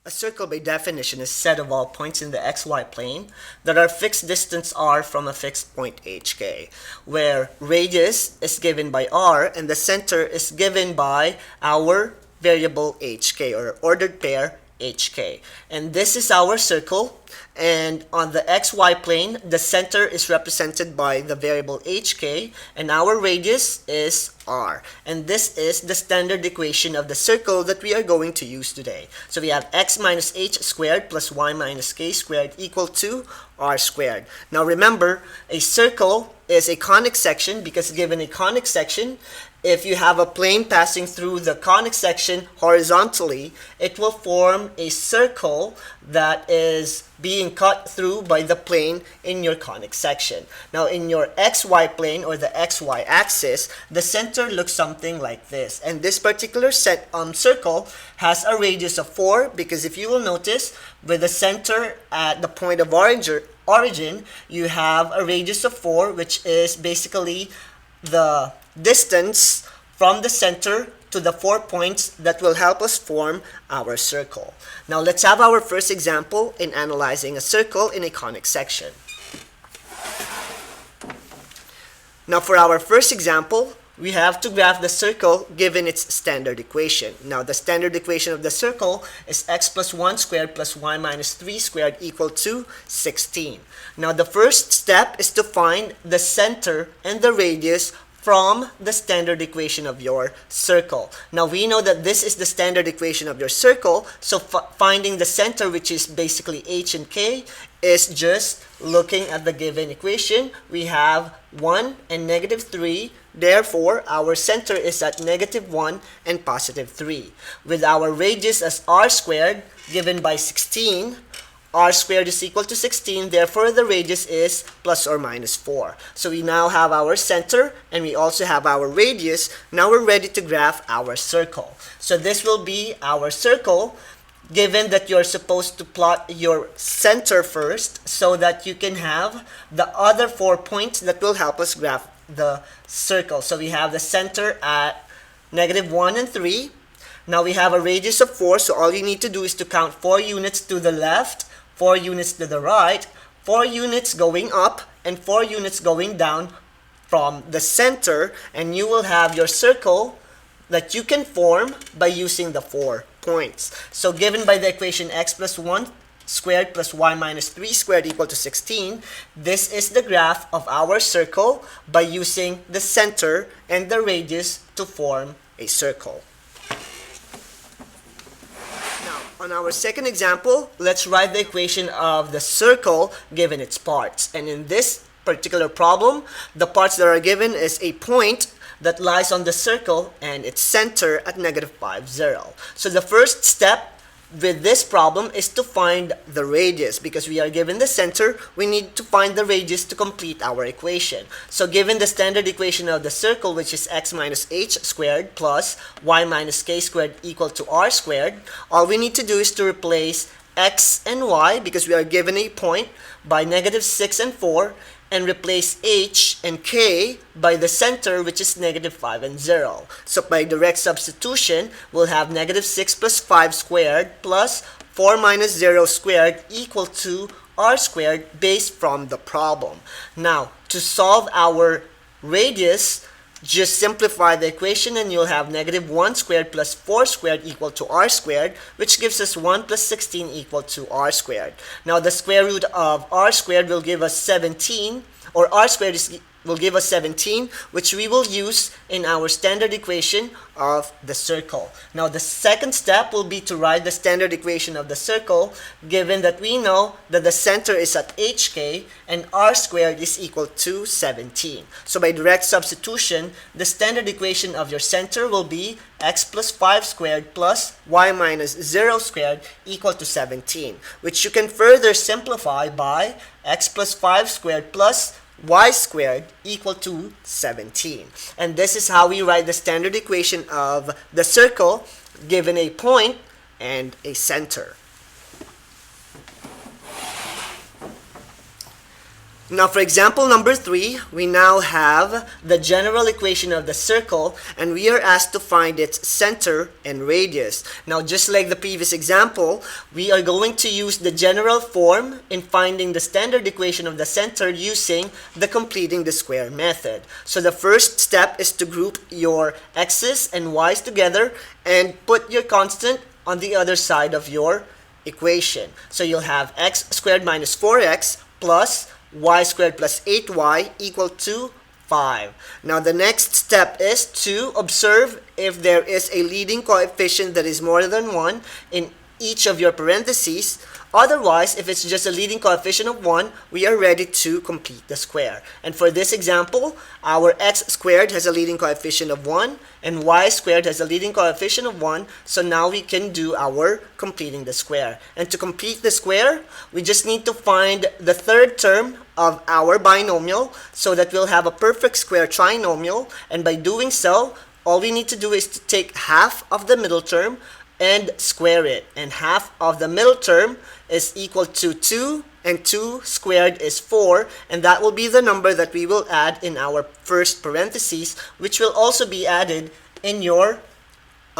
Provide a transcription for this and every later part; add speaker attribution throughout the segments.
Speaker 1: A circle by definition is a set of all points in the xy plane that are fixed distance r from a fixed point hk, where radius is given by r and the center is given by our variable hk or ordered pair hk. And this is our circle, and on the xy plane the center is represented by the variable hk and our radius is r. And this is the standard equation of the circle that we are going to use today. So we have x minus h squared plus y minus k squared equal to r squared. Now remember, a circle is a conic section because given a conic section, if you have a plane passing through the conic section horizontally, it will form a circle that is being cut through by the plane in your conic section. Now in your xy plane or the xy axis, the center looks something like this. And this particular circle has a radius of 4 because if you will notice, with the center at the point of origin, you have a radius of 4, which is basically the distance from the center to the 4 points that will help us form our circle. Now let's have our first example in analyzing a circle in a conic section. Now for our first example, we have to graph the circle given its standard equation. Now the standard equation of the circle is x plus 1 squared plus y minus 3 squared equal to 16. Now the first step is to find the center and the radius from the standard equation of your circle. Now we know that this is the standard equation of your circle, so finding the center, which is basically h and k, is just looking at the given equation. We have 1 and negative 3, therefore our center is at negative 1 and positive 3. With our radius as r squared given by 16, r squared is equal to 16, therefore the radius is plus or minus 4. So we now have our center and we also have our radius. Now we're ready to graph our circle. So this will be our circle, given that you're supposed to plot your center first so that you can have the other 4 points that will help us graph the circle. So we have the center at negative 1 and 3. Now we have a radius of 4, so all you need to do is to count 4 units to the left, 4 units to the right, 4 units going up, and 4 units going down from the center, and you will have your circle that you can form by using the 4 points. So given by the equation x plus 1 squared plus y minus 3 squared equal to 16, this is the graph of our circle by using the center and the radius to form a circle. On our second example, let's write the equation of the circle given its parts. And in this particular problem, the parts that are given is a point that lies on the circle and its center at negative 5, 0. So the first step with this problem is to find the radius. Because we are given the center, we need to find the radius to complete our equation. So given the standard equation of the circle, which is x minus h squared plus y minus k squared equal to r squared, all we need to do is to replace x and y, because we are given a point, by negative 6 and 4, and replace h and k by the center, which is negative 5 and 0. So by direct substitution, we'll have negative 6 plus 5 squared plus 4 minus 0 squared equal to r squared based from the problem. Now, to solve our radius, just simplify the equation and you'll have negative 1 squared plus 4 squared equal to r squared, which gives us 1 plus 16 equal to r squared. Now the square root of r squared will give us 17, or r squared will give us 17, which we will use in our standard equation of the circle. Now the second step will be to write the standard equation of the circle, given that we know that the center is at hk and r squared is equal to 17. So by direct substitution, the standard equation of your center will be x plus 5 squared plus y minus 0 squared equal to 17, which you can further simplify by x plus 5 squared plus y squared equal to 17. And this is how we write the standard equation of the circle given a point and a center. Now for example number 3, we now have the general equation of the circle and we are asked to find its center and radius. Now just like the previous example, we are going to use the general form in finding the standard equation of the center using the completing the square method. So the first step is to group your x's and y's together and put your constant on the other side of your equation. So you'll have x squared minus 4x plus y squared plus 8y equal to 5. Now the next step is to observe if there is a leading coefficient that is more than 1 in each of your parentheses. Otherwise, if it's just a leading coefficient of 1, we are ready to complete the square. And for this example, our x squared has a leading coefficient of 1 and y squared has a leading coefficient of 1. So now we can do our completing the square. And to complete the square, we just need to find the third term of our binomial so that we'll have a perfect square trinomial. And by doing so, all we need to do is to take half of the middle term and square it, and half of the middle term is equal to 2 and 2 squared is 4, and that will be the number that we will add in our first parentheses, which will also be added in your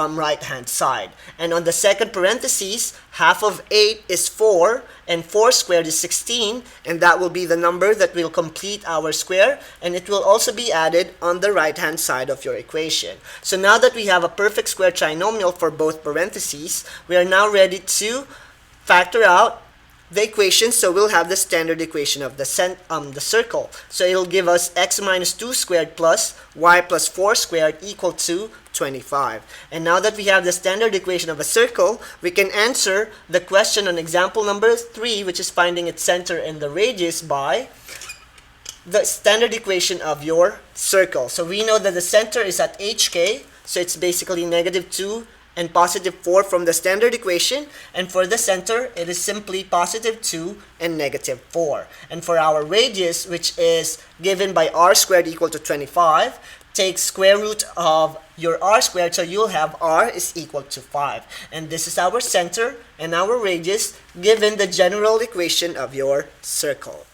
Speaker 1: right hand side. And on the second parentheses, half of 8 is 4 and 4 squared is 16, and that will be the number that will complete our square, and it will also be added on the right hand side of your equation. So now that we have a perfect square trinomial for both parentheses, we are now ready to factor out the equation. So we'll have the standard equation of the circle. So it'll give us x minus 2 squared plus y plus 4 squared equal to 25. And now that we have the standard equation of a circle, we can answer the question on example number 3, which is finding its center and the radius by the standard equation of your circle. So we know that the center is at hk, so it's basically negative 2 and positive 4 from the standard equation, and for the center it is simply positive 2 and negative 4. And for our radius, which is given by r squared equal to 25, take square root of your r squared, so you'll have r is equal to 5. And this is our center and our radius given the general equation of your circle.